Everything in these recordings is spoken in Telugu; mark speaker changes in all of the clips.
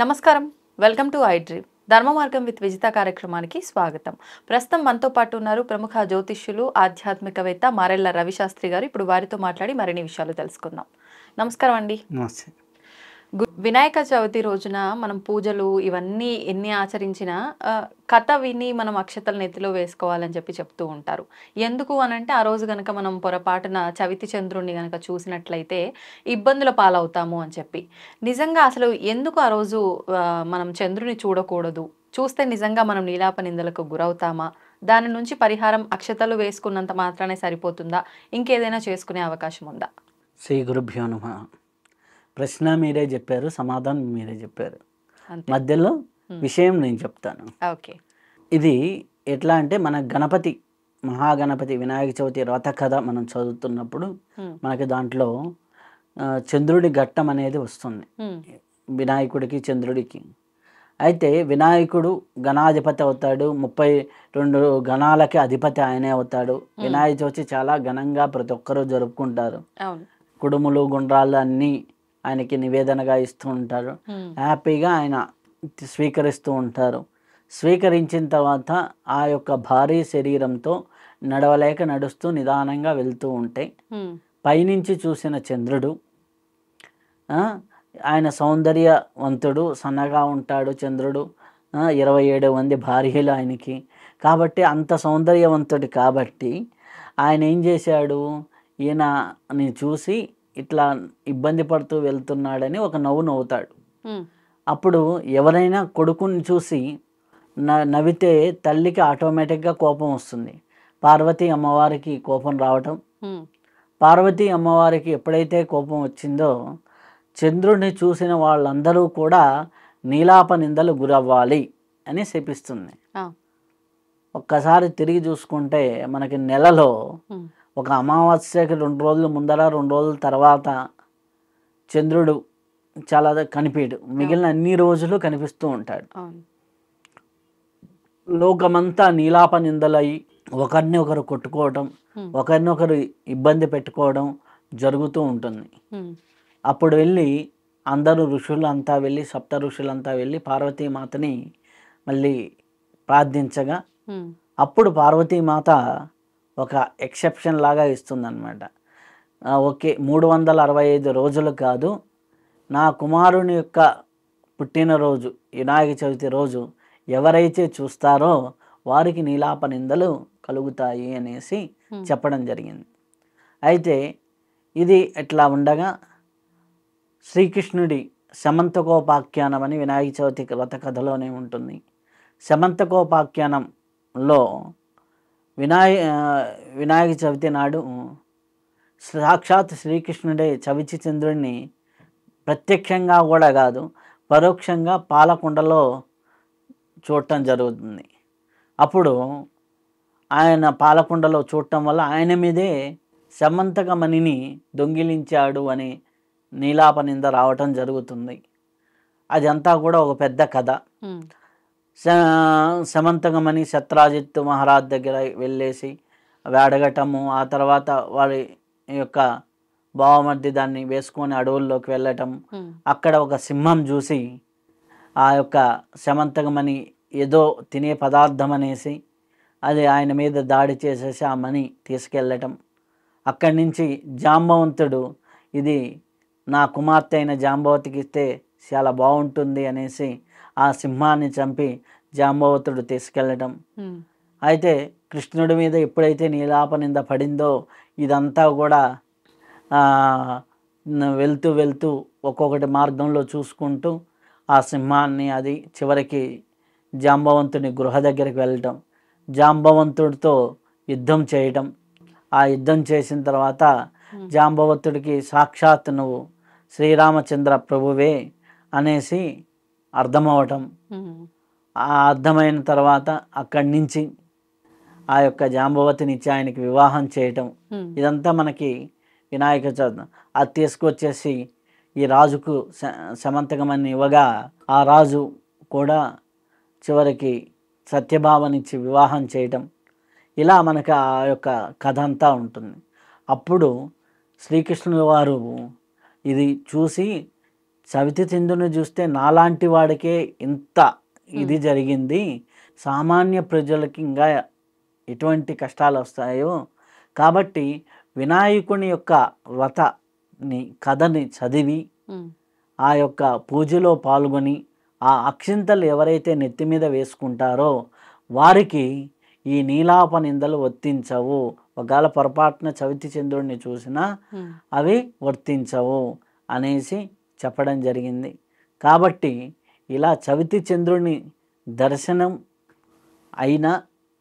Speaker 1: నమస్కారం. Welcome to I dream. ధర్మ మార్గం విత్ విజిత కార్యక్రమానికి స్వాగతం. ప్రస్తుతం మనతో పాటు ఉన్నారు ప్రముఖ జ్యోతిష్యులు, ఆధ్యాత్మికవేత్త మారెళ్ల రవిశాస్త్రి గారు. ఇప్పుడు వారితో మాట్లాడి మరిన్ని విషయాలు తెలుసుకుందాం. నమస్కారం అండి.
Speaker 2: నమస్తే.
Speaker 1: వినాయక చవితి రోజున మనం పూజలు ఇవన్నీ ఎన్ని ఆచరించినా కథ విని మనం అక్షతలు నెత్తిలో వేసుకోవాలని చెప్తూ ఉంటారు. ఎందుకు అనంటే ఆ రోజు గనక మనం పొరపాటున చవితి చంద్రుడిని గనక చూసినట్లయితే ఇబ్బందుల పాలవుతాము అని చెప్పి. నిజంగా అసలు ఎందుకు ఆ రోజు మనం చంద్రుని చూడకూడదు? చూస్తే నిజంగా మనం నీలాప నిందలకు గురవుతామా? దాని నుంచి పరిహారం అక్షతలు వేసుకున్నంత మాత్రానే సరిపోతుందా? ఇంకేదైనా చేసుకునే అవకాశం ఉందా?
Speaker 2: శ్రీ గురుభ్యో నమః. ప్రశ్న మీరే చెప్పారు, సమాధానం మీరే చెప్పారు. మధ్యలో విషయం నేను చెప్తాను.
Speaker 1: ఓకే.
Speaker 2: ఇది ఎట్లా అంటే మన గణపతి మహాగణపతి వినాయక చవితి రథ కథ మనం చదువుతున్నప్పుడు మనకి దాంట్లో చంద్రుడి ఘట్టం అనేది వస్తుంది, వినాయకుడికి చంద్రుడికి. అయితే వినాయకుడు గణాధిపతి అవుతాడు, 32 గణాలకి అధిపతి ఆయనే అవుతాడు. వినాయక చవితి చాలా ఘనంగా ప్రతి ఒక్కరూ జరుపుకుంటారు. కుడుములు గుండ్రాలు అన్నీ ఆయనకి నివేదనగా ఇస్తూ ఉంటారు. హ్యాపీగా ఆయన స్వీకరిస్తూ ఉంటారు. స్వీకరించిన తర్వాత ఆ యొక్క భారీ శరీరంతో నడవలేక నడుస్తూ నిదానంగా వెళ్తూ ఉంటే పైనుంచి చూసిన చంద్రుడు, ఆయన సౌందర్యవంతుడు, సన్నగా ఉంటాడు చంద్రుడు. 27 మంది భార్యలు ఆయనకి. కాబట్టి అంత సౌందర్యవంతుడు కాబట్టి ఆయన ఏం చేశాడు, ఈయనని చూసి ఇట్లా ఇబ్బంది పడుతూ వెళ్తున్నాడని ఒక నవ్వు నవ్వుతాడు. అప్పుడు ఎవరైనా కొడుకుని చూసి నవ్వితే తల్లికి ఆటోమేటిక్గా కోపం వస్తుంది. పార్వతీ అమ్మవారికి కోపం రావటం. పార్వతీ అమ్మవారికి ఎప్పుడైతే కోపం వచ్చిందో చంద్రుడిని చూసిన వాళ్ళందరూ కూడా నీలాప నిందలు గురవ్వాలి అని శపిస్తుంది. ఒక్కసారి తిరిగి చూసుకుంటే మనకి నెలలో ఒక అమావాస్యకి 2 రోజుల ముందర 2 రోజుల తర్వాత చంద్రుడు చాలా కనిపించడు, మిగిలిన అన్ని రోజులు కనిపిస్తూ ఉంటాడు. లోకమంతా నీలాప నిందలై ఒకరిని ఒకరు కొట్టుకోవడం, ఒకరినొకరు ఇబ్బంది పెట్టుకోవడం జరుగుతూ ఉంటుంది. అప్పుడు వెళ్ళి అందరూ ఋషులంతా వెళ్ళి, సప్త ఋషులంతా వెళ్ళి పార్వతీమాతని మళ్ళీ ప్రార్థించగా అప్పుడు పార్వతీమాత ఒక ఎక్సెప్షన్ లాగా ఇస్తుందన్నమాట. ఓకే, 365 రోజులు కాదు, నా కుమారుని యొక్క పుట్టినరోజు వినాయక చవితి రోజు ఎవరైతే చూస్తారో వారికి నీలాప నిందలు కలుగుతాయి అనేసి చెప్పడం జరిగింది. అయితే ఇది ఎట్లా ఉండగా శ్రీకృష్ణుడి శమంతకోపాఖ్యానం అని వినాయక చవితి వ్రత కథలోనే ఉంటుంది. శమంతకోపాఖ్యానంలో వినాయక చవితి నాడు సాక్షాత్ శ్రీకృష్ణుడే చవితి చంద్రుడిని ప్రత్యక్షంగా కూడా కాదు, పరోక్షంగా పాలకుండలో చూడటం జరుగుతుంది. అప్పుడు ఆయన పాలకుండలో చూడటం వల్ల ఆయన మీదే శమంతకమణిని దొంగిలించాడు అని నీలాప నింద రావటం జరుగుతుంది. అదంతా కూడా ఒక పెద్ద కథ. శమంతకమణి శత్రాజిత్తు మహారాజ్ దగ్గర వెళ్ళేసి అడగటము, ఆ తర్వాత వారి యొక్క బావమర్ది దాన్ని వేసుకొని అడవుల్లోకి వెళ్ళటం, అక్కడ ఒక సింహం చూసి ఆ యొక్క శమంతకమణి ఏదో తినే పదార్థం అనేసి అది ఆయన మీద దాడి చేసేసి ఆ మణి తీసుకెళ్ళటం. అక్కడి నుంచి జాంబవంతుడు ఇది నా కుమార్తె అయిన జాంబవతికి ఇస్తే చాలా బాగుంటుంది అనేసి ఆ సింహాన్ని చంపి జాంబవతుడు తీసుకెళ్ళటం. అయితే కృష్ణుడి మీద ఎప్పుడైతే నీలాప నింద పడిందో ఇదంతా కూడా వెళ్తూ వెళ్తూ ఒక్కొక్కటి మార్గంలో చూసుకుంటూ ఆ సింహాన్ని అది చివరికి జాంబవంతుని గృహ దగ్గరికి వెళ్ళటం, జాంబవంతుడితో యుద్ధం చేయటం. ఆ యుద్ధం చేసిన తర్వాత జాంబవంతుడికి సాక్షాత్ నువ్వు శ్రీరామచంద్ర ప్రభువే అనేసి అర్థమవటం. ఆ అర్థమైన తర్వాత అక్కడి నుంచి ఆ యొక్క జాంబవతిని ఇచ్చి ఆయనకి వివాహం చేయటం. ఇదంతా మనకి వినాయక చవితి. అది తీసుకొచ్చేసి ఈ రాజుకు శమంతకమని ఇవ్వగా ఆ రాజు కూడా చివరికి సత్యభామనిచ్చి వివాహం చేయటం. ఇలా మనకు ఆ యొక్క కథ అంతా ఉంటుంది. అప్పుడు శ్రీకృష్ణుల వారు ఇది చూసి చవితి చంద్రుని చూస్తే నాలాంటి వాడికే ఇంత ఇది జరిగింది, సామాన్య ప్రజలకి ఇంకా ఎటువంటి కష్టాలు వస్తాయో, కాబట్టి వినాయకుని యొక్క వ్రతని కథని చదివి ఆ యొక్క పూజలో పాల్గొని ఆ అక్షింతలు ఎవరైతే నెత్తి మీద వేసుకుంటారో వారికి ఈ నీలాప నిందలు వర్తించవు. ఒకవేళ పొరపాటున చవితి చంద్రుడిని చూసినా అవి వర్తించవు అనేసి చెప్పడం జరిగింది. కాబట్టి ఇలా చవితి చంద్రుని దర్శనం అయిన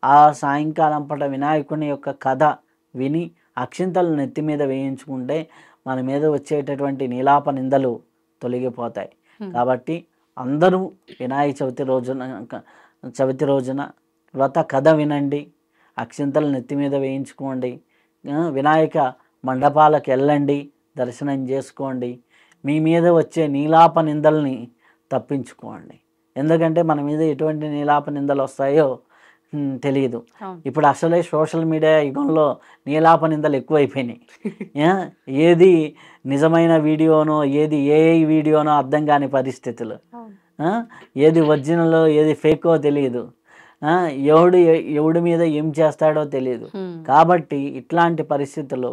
Speaker 2: ఆ సాయంకాలం పూట వినాయకుని యొక్క కథ విని అక్షింతలు నెత్తి మీద వేయించుకుంటే మన మీద వచ్చేటటువంటి నీలాప నిందలు తొలగిపోతాయి. కాబట్టి అందరూ వినాయక చవితి రోజున వ్రత కథ వినండి, అక్షింతలు నెత్తి మీద వేయించుకోండి, వినాయక మండపాలకు వెళ్ళండి, దర్శనం చేసుకోండి, మీ మీద వచ్చే నీలాప నిందల్ని తప్పించుకోండి. ఎందుకంటే మన మీద ఎటువంటి నీలాప నిందలు వస్తాయో తెలియదు. ఇప్పుడు అసలే సోషల్ మీడియా యుగంలో నీలాప నిందలు ఎక్కువైపోయినాయి. ఏది నిజమైన వీడియోనో ఏది ఏఐ వీడియోనో అర్థం కాని పరిస్థితులు, ఏది ఒరిజినల్ ఏది ఫేకో తెలియదు, ఎవడి మీద ఏం చేస్తాడో తెలియదు. కాబట్టి ఇట్లాంటి పరిస్థితుల్లో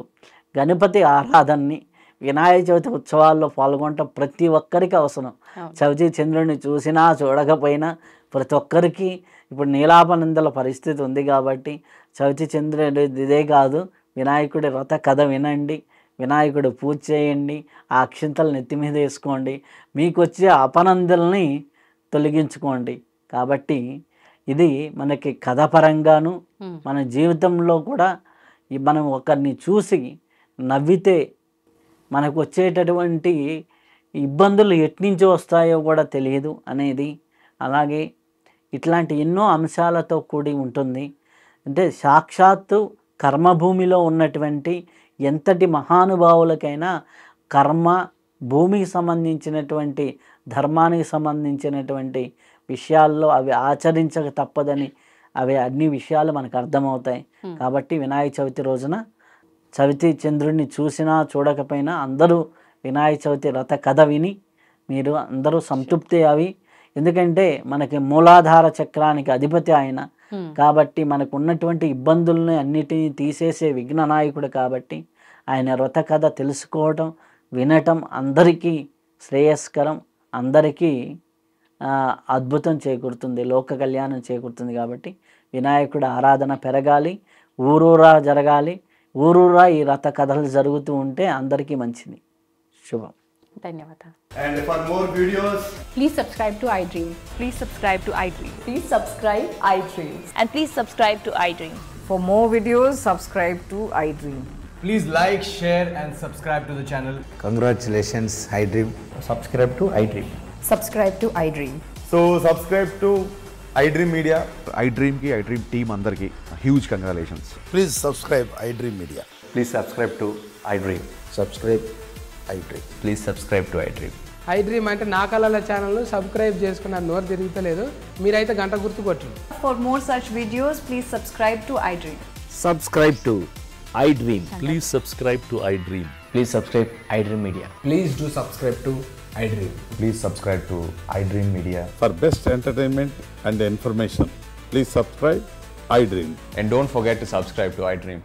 Speaker 2: గణపతి ఆరాధనని వినాయక చవితి ఉత్సవాల్లో పాల్గొనటం ప్రతి ఒక్కరికి అవసరం. చవితి చంద్రుడిని చూసినా చూడకపోయినా ప్రతి ఒక్కరికి ఇప్పుడు నీలాప నిందల పరిస్థితి ఉంది. కాబట్టి చవితి చంద్రుడి ఇదే కాదు, వినాయకుడి వ్రత కథ వినండి, వినాయకుడు పూజ చేయండి, ఆ అక్షింతలు నెత్తి మీద వేసుకోండి, మీకు వచ్చే అపనందల్ని తొలగించుకోండి. కాబట్టి ఇది మనకి కథపరంగాను మన జీవితంలో కూడా మనం ఒకరిని చూసి నవ్వితే మనకు వచ్చేటటువంటి ఇబ్బందులు ఎట్నుంచి వస్తాయో కూడా తెలియదు అనేది, అలాగే ఇట్లాంటి ఎన్నో అంశాలతో కూడి ఉంటుంది. అంటే సాక్షాత్తు కర్మభూమిలో ఉన్నటువంటి ఎంతటి మహానుభావులకైనా కర్మ భూమికి సంబంధించినటువంటి ధర్మానికి సంబంధించినటువంటి విషయాల్లో అవి ఆచరించక తప్పదని అవి అన్ని విషయాలు మనకు అర్థమవుతాయి. కాబట్టి వినాయక చవితి రోజున చవితి చంద్రుడిని చూసినా చూడకపోయినా అందరూ వినాయక చవితి రథ కథ విని మీరు అందరూ సంతృప్తి అవి. ఎందుకంటే మనకి మూలాధార చక్రానికి అధిపతి ఆయన, కాబట్టి మనకు ఉన్నటువంటి ఇబ్బందుల్ని అన్నిటినీ తీసేసే విఘ్న నాయకుడు. కాబట్టి ఆయన వ్రత కథ తెలుసుకోవటం వినటం అందరికీ శ్రేయస్కరం, అందరికీ అద్భుతం చేకూరుతుంది, లోక కళ్యాణం చేకూరుతుంది. కాబట్టి వినాయకుడు ఆరాధన పెరగాలి, ఊరూరా జరగాలి, ఊరూరా ఈ రథ కథలు జరుగుతూ ఉంటే అందరికీ మంచిది. శుభం.
Speaker 1: ధన్యవాదాలు.
Speaker 3: And for more videos,
Speaker 4: please subscribe to iDream.
Speaker 5: Please subscribe to iDream.
Speaker 4: Please subscribe iDream.
Speaker 5: And please subscribe to iDream.
Speaker 6: For more videos, subscribe to iDream.
Speaker 3: please like, share and subscribe to the channel.
Speaker 7: Congratulations, iDream.
Speaker 8: Subscribe to iDream.
Speaker 4: Subscribe to iDream.
Speaker 3: So subscribe to iDream Media.
Speaker 9: iDream ki iDream team andarki huge congratulations.
Speaker 7: Please subscribe iDream Media.
Speaker 8: Please subscribe to iDream.
Speaker 7: Subscribe iDream.
Speaker 8: Please subscribe to iDream.
Speaker 10: iDream అంటే నా కళల ఛానల్ సబ్స్క్రైబ్ చేసుకున్న నోరు తిరుగుతలేదు, మీరైతే గంట గుర్తు కొట్టండి.
Speaker 5: For more such videos, please subscribe to iDream.
Speaker 11: Subscribe to iDream.
Speaker 12: Please subscribe to iDream.
Speaker 8: Please subscribe iDream Media.
Speaker 3: Please do subscribe to iDream.
Speaker 7: Please subscribe to iDream Media.
Speaker 9: For best entertainment and information, please subscribe iDream.
Speaker 8: And don't forget to subscribe to iDream.